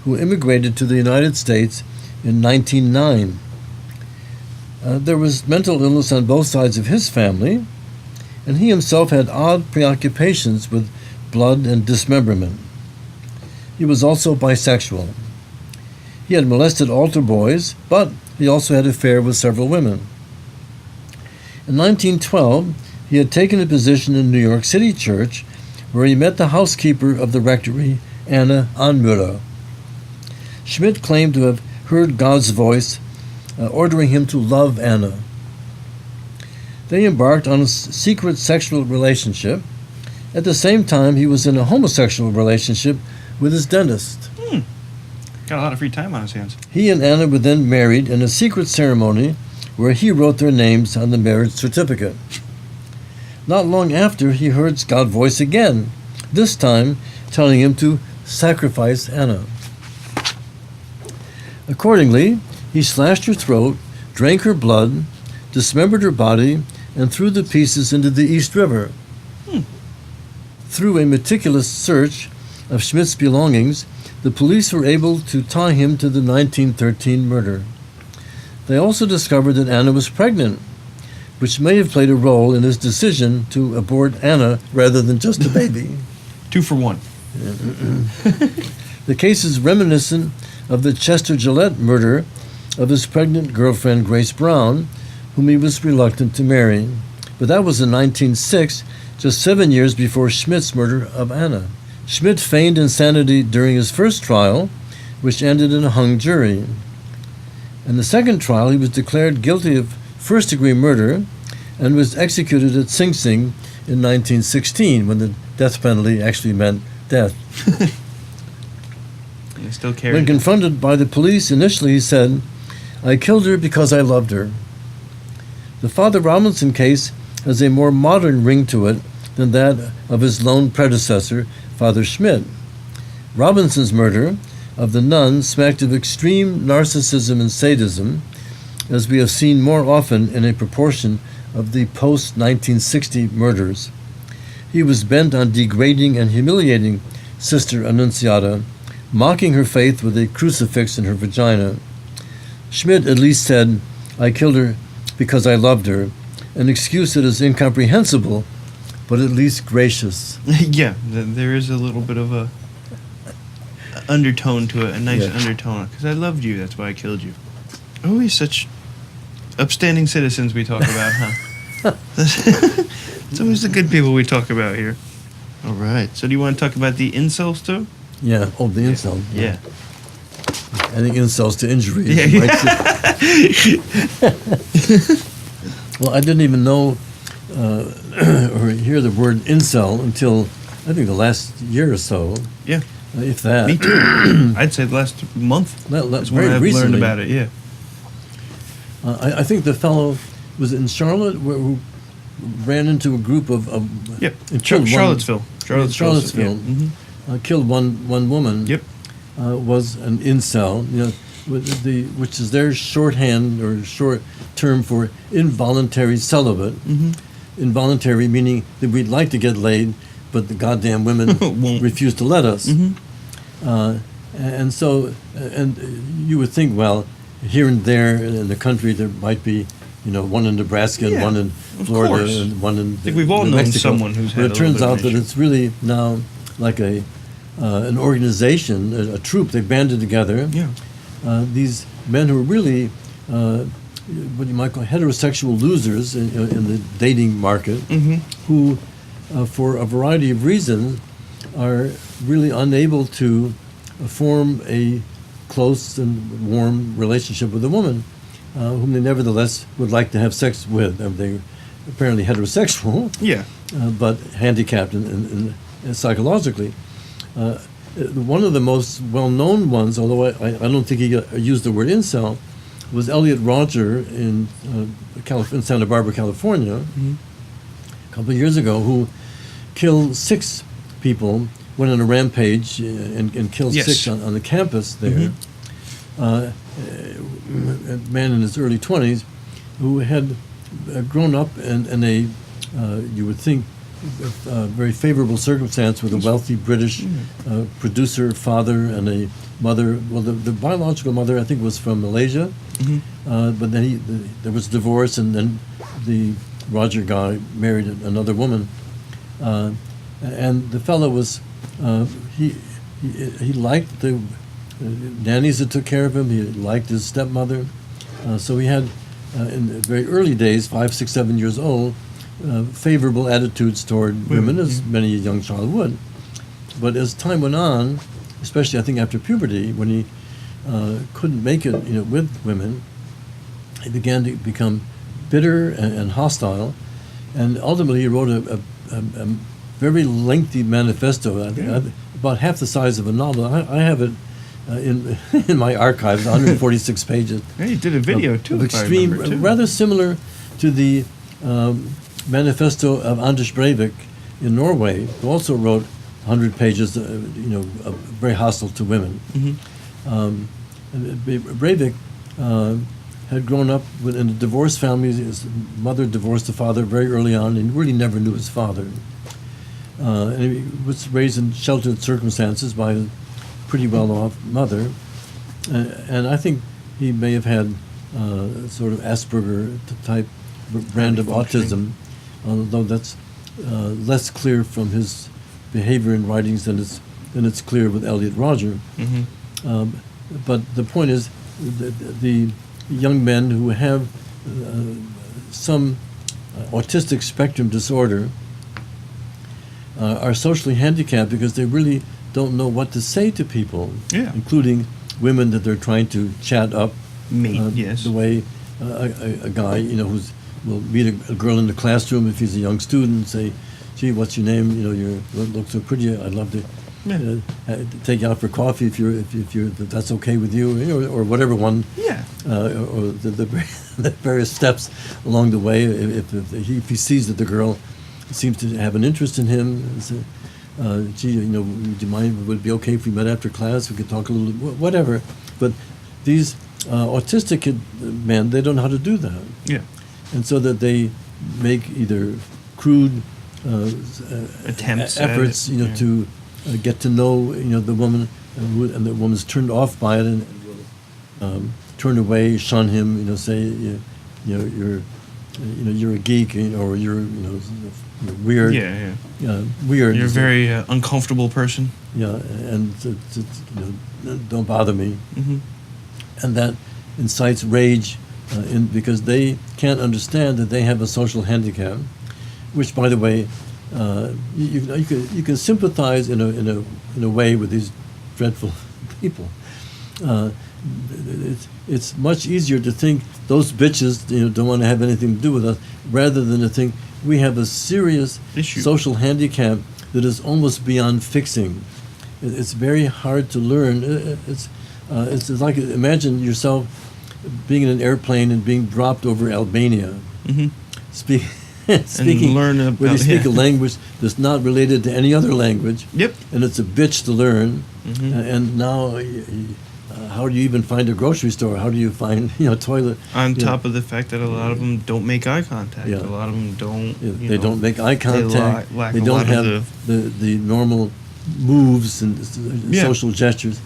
who immigrated to the United States in 1909. There was mental illness on both sides of his family, and he himself had odd preoccupations with blood and dismemberment. He was also bisexual. He had molested altar boys, but he also had an affair with several women. In 1912, he had taken a position in New York City Church, where he met the housekeeper of the rectory, Anna Anmüller. Schmidt claimed to have heard God's voice ordering him to love Anna. They embarked on a secret sexual relationship. At the same time, he was in a homosexual relationship with his dentist. Got a lot of free time on his hands. He and Anna were then married in a secret ceremony where he wrote their names on the marriage certificate. Not long after, he heard God's voice again, this time telling him to sacrifice Anna. Accordingly, he slashed her throat, drank her blood, dismembered her body, and threw the pieces into the East River. Through a meticulous search of Schmidt's belongings, the police were able to tie him to the 1913 murder. They also discovered that Anna was pregnant, which may have played a role in his decision to abort Anna rather than just a baby. 2 for 1. The case is reminiscent of the Chester Gillette murder of his pregnant girlfriend Grace Brown, whom he was reluctant to marry. But that was in 1906, just 7 years before Schmidt's murder of Anna. Schmidt feigned insanity during his first trial, which ended in a hung jury. In the second trial, he was declared guilty of first-degree murder and was executed at Sing Sing in 1916 when the death penalty actually meant death. He still carried When it. confronted by the police, initially he said, "I killed her because I loved her." The Father Robinson case has a more modern ring to it than that of his lone predecessor, Father Schmidt. Robinson's murder of the nun smacked of extreme narcissism and sadism, as we have seen more often in a proportion of the post-1960 murders. He was bent on degrading and humiliating Sister Annunziata, mocking her faith with a crucifix in her vagina. Schmidt at least said, "I killed her because I loved her," an excuse that is incomprehensible, but at least gracious. Yeah, there is a little bit of a undertone to it, a nice Yeah. undertone. Because I loved you, that's why I killed you. Always such upstanding citizens we talk about, huh? It's always the good people we talk about here. All right. So do you want to talk about the incels too? Yeah, oh, the insult. Yeah. Adding insults to injuries. Yeah, you might say. Well, I didn't even know or hear the word incel until I think the last year or so, Yeah. if that. Me too. I'd say the last month. That's when Very I've recently. learned about it. Yeah. I think the fellow was in Charlotte who ran into a group of Yep. and killed one- Charlottesville. Charlottesville. Yeah. Mhm. Killed one woman. Yep. Was an incel, which is their shorthand or short term for involuntary celibate. Mm-hmm. Involuntary meaning that we'd like to get laid, but the goddamn women Won't. refuse to let us. Mm-hmm. And so, you would think, well, here and there in the country there might be, one in Nebraska and Yeah, one in of Florida course. and one in I think we've all New known Mexico. someone who's But had it a turns little out bit of that an it's really now like an organization, a troop. They banded together. Yeah. These men who are really what you might call heterosexual losers in the dating market, Mm-hmm. who, for a variety of reasons, are really unable to form a close and warm relationship with a woman, whom they nevertheless would like to have sex with. They're apparently heterosexual, Yeah. but handicapped in psychologically. One of the most well-known ones, although I don't think he used the word incel, was Elliot Rodger in Santa Barbara, California, a couple of years ago, who killed 6 people, went on a rampage and killed Yes. 6 on the campus there. A man in his early 20s who had grown up in a, you would think, very favorable circumstance with a wealthy British producer father and a mother. Well, the biological mother, I think, was from Malaysia, but then there was divorce, and then the Roger guy married another woman, and the fellow was he liked the nannies that took care of him. He liked his stepmother, so he had in the very early days, 5, 6, 7 years old, favorable attitudes toward women, as many a young child would. But as time went on, especially I think after puberty, when he couldn't make it, with women, he began to become bitter and hostile, and ultimately he wrote a very lengthy manifesto, about half the size of a novel. I have it in my archives, 146 pages. Hey, you did a video too. Of if I extreme, remember, too. rather similar to the manifesto of Anders Breivik in Norway, who also wrote 100 pages, very hostile to women. Breivik had grown up in a divorced family. His mother divorced the father very early on, and really never knew his father. And he was raised in sheltered circumstances by a pretty well-off mother. And I think he may have had sort of Asperger-type brand of autism, although that's less clear from his behavior and writings than it's clear with Elliot Rodger. But the point is, the young men who have some autistic spectrum disorder are socially handicapped because they really don't know what to say to people, Yeah. including women that they're trying to chat up. Me, yes. The way a guy, who's will meet a girl in the classroom if he's a young student and say, "Gee, what's your name? You look so pretty. I'd love to take you out for coffee if if that's okay with you, or whatever one, Yeah. or the the various steps along the way. If he sees that the girl seems to have an interest in him, say, gee, would you mind? Would it be okay if we met after class? We could talk a little, whatever. But these autistic men, they don't know how to do that. Yeah. And so that they make either crude Attempts at efforts, it, yeah. to get to know, the woman, and the woman's turned off by it and will turn away, shun him, say, you're a geek, or you're weird. Yeah. Weird. You're a very uncomfortable person. Yeah, and don't bother me. Mm-hmm. And that incites rage, because they can't understand that they have a social handicap, which, by the way, you can sympathize in a way with these dreadful people. It's much easier to think those bitches don't want to have anything to do with us, rather than to think we have a serious Issue. social handicap that is almost beyond fixing. It's very hard to learn. It's like, imagine yourself being in an airplane and being dropped over Albania. Mm-hmm. Speaking, And learn about, where you speak a language that's not related to any other language. Yep. And it's a bitch to learn. Mhm. And now, how do you even find a grocery store? How do you find toilet? On top of the fact that a lot of them don't make eye contact. Yeah. A lot of them don't. They don't make eye contact. lack They a don't lot of have the normal moves and Yeah. social gestures,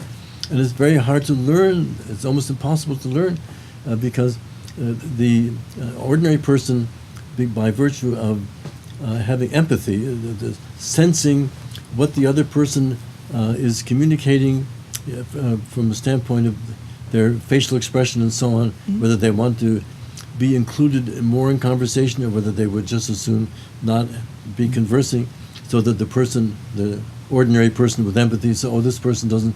and it's very hard to learn. It's almost impossible to learn, because the ordinary person, by virtue of having empathy, the sensing what the other person is communicating from the standpoint of their facial expression and so on, whether they want to be included more in conversation or whether they would just as soon not be conversing, so that the ordinary person with empathy says, "Oh, this person doesn't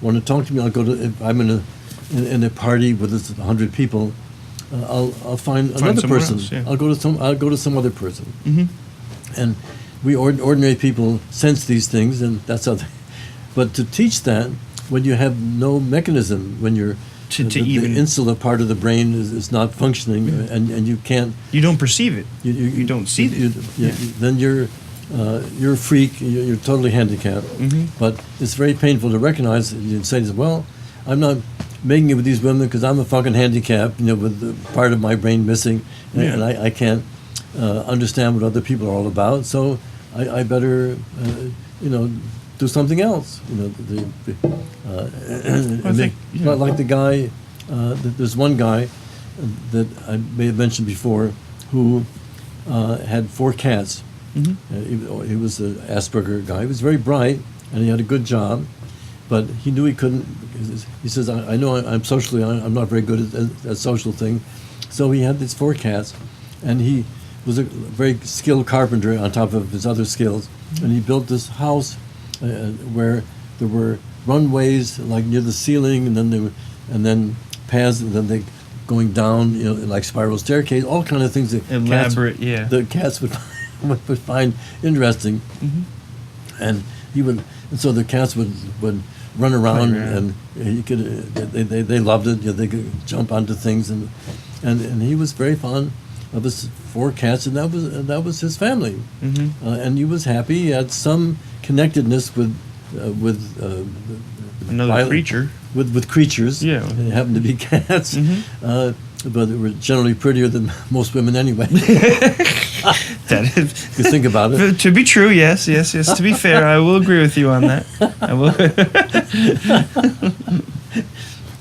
want to talk to me. I'll go to, if I'm in a party with 100 people, I'll find another somewhere person. else, yeah. I'll go to some other person." Mm-hmm. And we ordinary people sense these things, and that's how. But to teach that when you have no mechanism, when you're the even- insular part of the brain is not functioning, and you can't. You don't perceive it. You don't see it. Yeah. Then you're a freak. You're totally handicapped. Mhm. But it's very painful to recognize. You say, "Well, I'm not making it with these women because I'm a fucking handicap, with the part of my brain missing, and Yeah. I can't understand what other people are all about. So I better, do something else." Like the guy. There's one guy that I may have mentioned before who had 4 cats. Mm-hmm. He was an Asperger guy. He was very bright, and he had a good job, but he knew he couldn't. He says, "I know I'm socially, I'm not very good at that social thing." So he had these 4 cats, and he was a very skilled carpenter on top of his other skills, and he built this house where there were runways like near the ceiling, and then paths, and then they going down, like spiral staircase, all kind of things that Elaborate, the cats would find interesting, and so the cats would run around, and he could they loved it. They could jump onto things, and he was very fond of his 4 cats, and that was his family, Mm-hmm. and he was happy. He had some connectedness with Another creature. with creatures. Yeah. They happened to be cats. Mhm. But they were generally prettier than most women anyway. That is, If you think about it. to be true, yes. To be fair, I will agree with you on that. I will.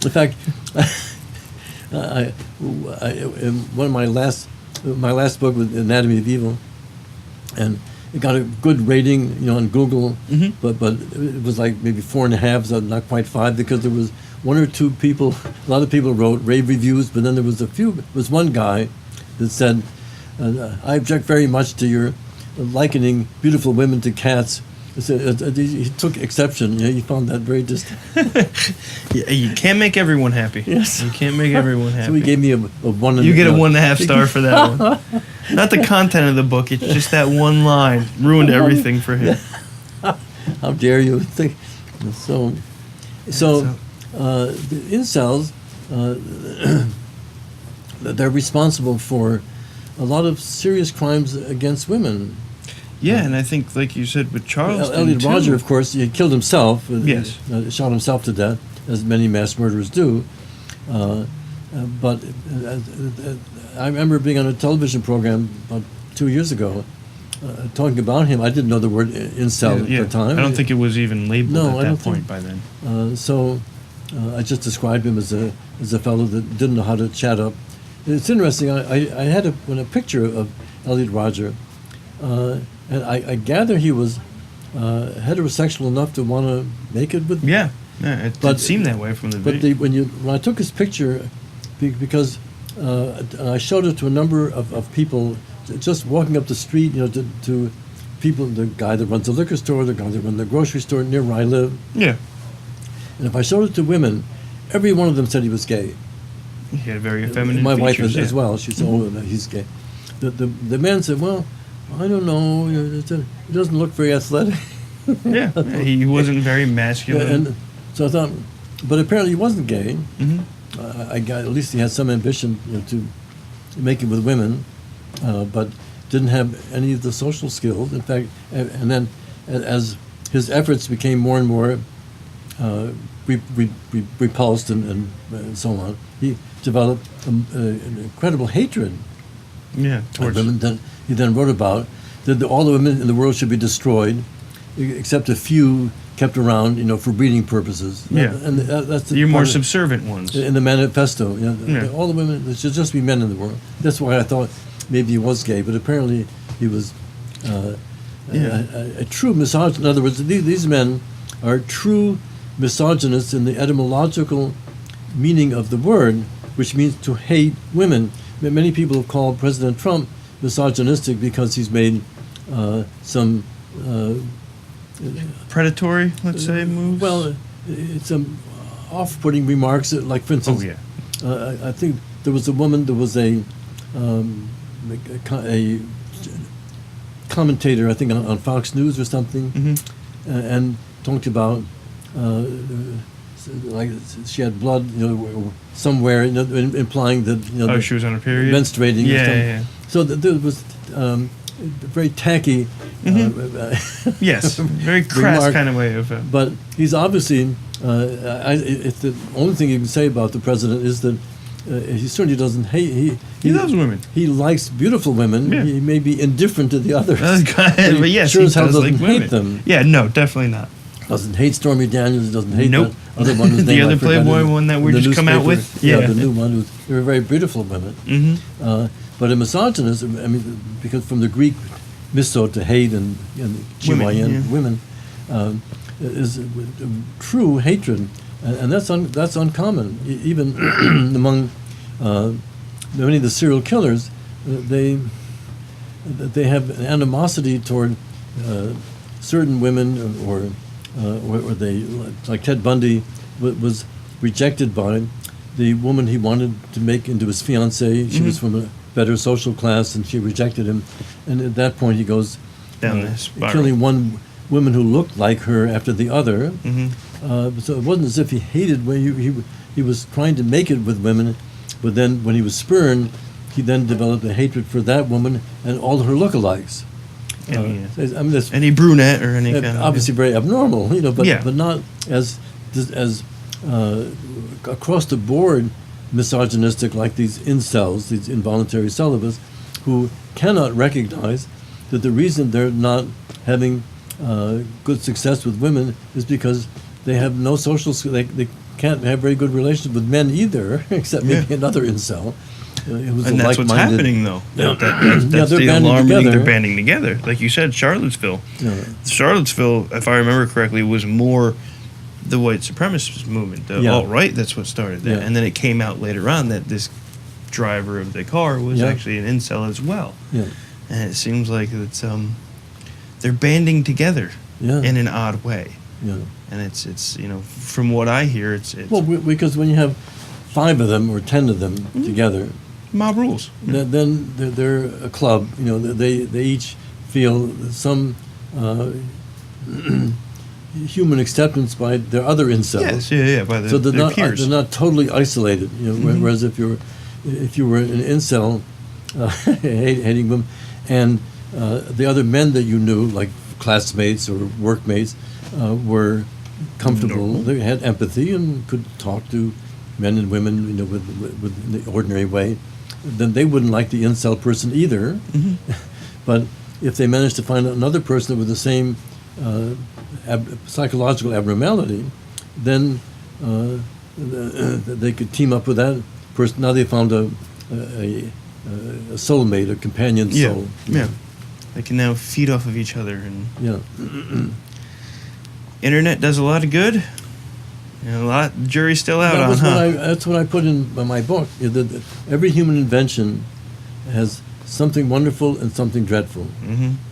In fact, in one of my last book was Anatomy of Evil, and it got a good rating, on Google, Mhm. but it was like maybe 4.5, so not quite 5, because there was 1 or 2 people, a lot of people wrote rave reviews, but then there was one guy that said, "I object very much to your likening beautiful women to cats. He took exception. Yeah, he found that very distant. Yeah, you can't make everyone happy. Yes. You can't make everyone happy. So he gave me a 1. You get a 1.5 star for that one. Not the content of the book, it's just that one line ruined everything for him. How dare you think? So the incels, they're responsible for a lot of serious crimes against women. Yeah, and I think, like you said, with Charleston, Elliot Rodger, of course, he killed himself. Yes. Shot himself to death, as many mass murderers do. But I remember being on a television program about 2 years ago, talking about him. I didn't know the word incel Yeah, at the time. I don't think it was even labeled No, I at don't that point think- by then. I just described him as a fellow that didn't know how to chat up. It's interesting. I had a picture of Elliot Rodger, and I gather he was heterosexual enough to want to make it with. Yeah, it But- did seem that way from the But video. when I took his picture, because I showed it to a number of people, just walking up the street, to people, the guy that runs the liquor store, the guy that runs the grocery store near where I live. Yeah, And if I showed it to women, every one of them said he was gay. he had very feminine My wife features. as well. She said, "Oh, no, he's gay." The man said, "Well, I don't know. He doesn't look very athletic." Yeah, he wasn't very masculine. And so I thought, but apparently he wasn't gay. Mhm. I got, at least he had some ambition to make it with women, but didn't have any of the social skills. In fact, and then as his efforts became more and more repulsed and so on, he developed an incredible hatred Yeah, of towards women. That he then wrote about that all the women in the world should be destroyed, except a few kept around, for breeding purposes. Yeah. And that's the your more part of- subservient ones. in the manifesto. Yeah. All the women, there should just be men in the world. That's why I thought maybe he was gay, but apparently he was a true misogynist. In other words, these men are true misogynists in the etymological meaning of the word, which means to hate women. Many people have called President Trump misogynistic because he's made some Predatory, let's say, moves. well, it's some off-putting remarks, like for instance, oh yeah, I think there was a woman, there was a commentator, I think, on Fox News or something, and talked about like she had blood, somewhere, implying that oh, she was on her period. menstruating. Yeah, or something. yeah, So there was very tacky. Yes, very crass Remark. kind of way of. But he's obviously, if the only thing you can say about the president is that he certainly doesn't hate. He loves women. He likes beautiful women. Yeah. He may be indifferent to the others. But yes, sure he as hell does doesn't like hate women. them. Yeah, no, definitely not. Doesn't hate Stormy Daniels. He doesn't hate Nope. that other one. Whose The name other I forgot Playboy in- one that in we the just come out newspaper. with? Yeah. the new one. They were very beautiful women. Mm-hmm. But a misogynist, I mean, because from the Greek miso, to hate, and chymaion, women, is true hatred, and that's uncommon. Even among many of the serial killers, they have an animosity toward certain women, or they, like Ted Bundy, was rejected by the woman he wanted to make into his fiancée. She was from a better social class, and she rejected him. And at that point, he goes Down this spiral. killing one woman who looked like her after the other. So it wasn't as if he hated women. He was trying to make it with women, but then when he was spurned, he then developed a hatred for that woman and all her lookalikes. I mean, that's Any brunette or any kind of. obviously very abnormal, but Yeah. but not as across the board misogynistic like these incels, these involuntary celibates, who cannot recognize that the reason they're not having good success with women is because they have no social skill. They can't have very good relations with men either, except maybe another incel. Who's And a that's what's like-minded- happening, though. Yeah. That's they're the banding alarming thing. together. They're banding together. Like you said, Charlottesville. Yeah. Charlottesville, if I remember correctly, was more the white supremacist movement, the Yeah. alt-right. That's what started that. Yeah. And then it came out later on that this driver of the car was Yeah. actually an incel as well. Yeah. And it seems like it's they're banding together. Yeah. in an odd way. Yeah. And it's from what I hear, it's Well, because when you have 5 of them or 10 of them together, mob rules. then they're a club. They each feel some human acceptance by their other incels. Yes, yeah, by So they're their not peers. they're not totally isolated. Whereas if you were an incel, hating them, and the other men that you knew, like classmates or workmates, were comfortable. Normal. They had empathy and could talk to men and women, with the ordinary way. Then they wouldn't like the incel person either. But if they managed to find another person with the same psychological abnormality, then they could team up with that person. Now they found a soulmate, a companion Yeah, soul. yeah. They can now feed off of each other, and Yeah. internet does a lot of good. And a lot jury's still out on, huh? That's what I put in my book. That every human invention has something wonderful and something dreadful.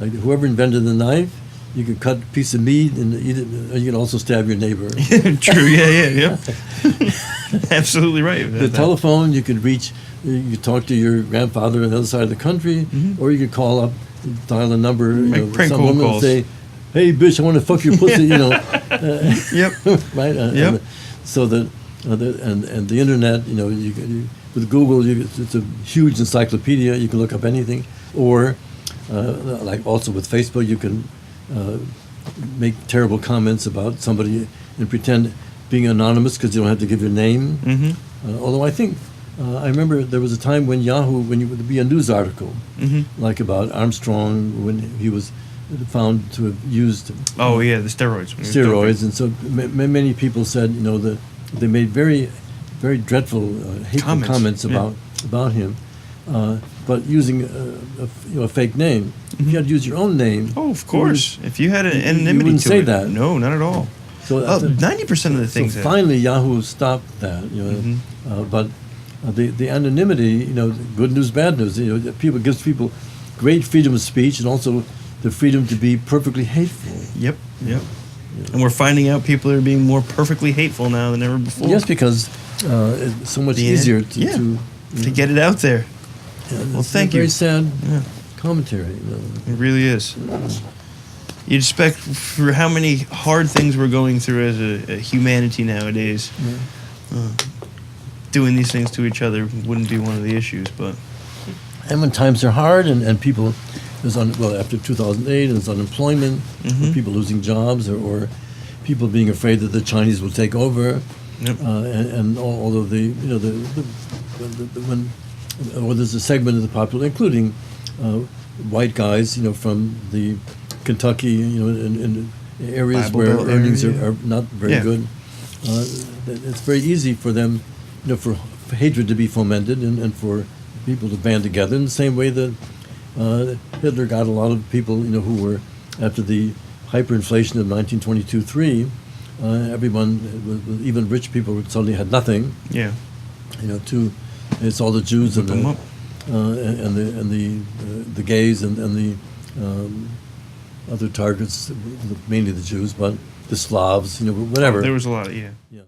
Like whoever invented the knife, you could cut a piece of meat and eat it, or you can also stab your neighbor. True, yeah. Absolutely right. about The that. telephone, you could reach, you could talk to your grandfather on the other side of the country, or you could call up, dial a number, Make prank some phone woman calls. and say, "Hey, bitch, I want to fuck your pussy," Yep. right? Yep. So that, and the internet, with Google, it's a huge encyclopedia. You can look up anything, or like also with Facebook, you can make terrible comments about somebody and pretend being anonymous because you don't have to give your name. Although I think I remember there was a time when Yahoo, when you would be a news article, like about Armstrong when he was found to have used Oh yeah, the steroids. steroids, and so many people said that they made very, very dreadful, hateful comments yeah. about him, but using a fake name. If you had to use your own name, Oh, of course. If you had an you anonymity wouldn't to say it, that. no, not at all. so 90% of the so things. that- finally Yahoo stopped that. But the anonymity, good news, bad news. People gives people great freedom of speech and also the freedom to be perfectly hateful. Yep. And we're finding out people are being more perfectly hateful now than ever before. Yes, because it's so much The easier yeah. to to get it out there. well, thank very you. sad Yeah. commentary. It really is. You'd expect for how many hard things we're going through as a humanity nowadays, doing these things to each other wouldn't be one of the issues, but And when times are hard and people, after 2008, there's unemployment, or people losing jobs, or people being afraid that the Chinese will take over, Yep. and all of there's a segment of the population, including white guys, from the Kentucky, in areas Bible where Belt earnings area, yeah. are not very Yeah. good. It's very easy for them, for hatred to be fomented and for people to band together in the same way that Hitler got a lot of people, who were after the hyperinflation of 1922-3. Everyone, even rich people, suddenly had nothing. yeah. It's all the Jews Put them up. and the gays and the other targets, mainly the Jews, but the Slavs, whatever. There was a lot of, yeah. Yeah.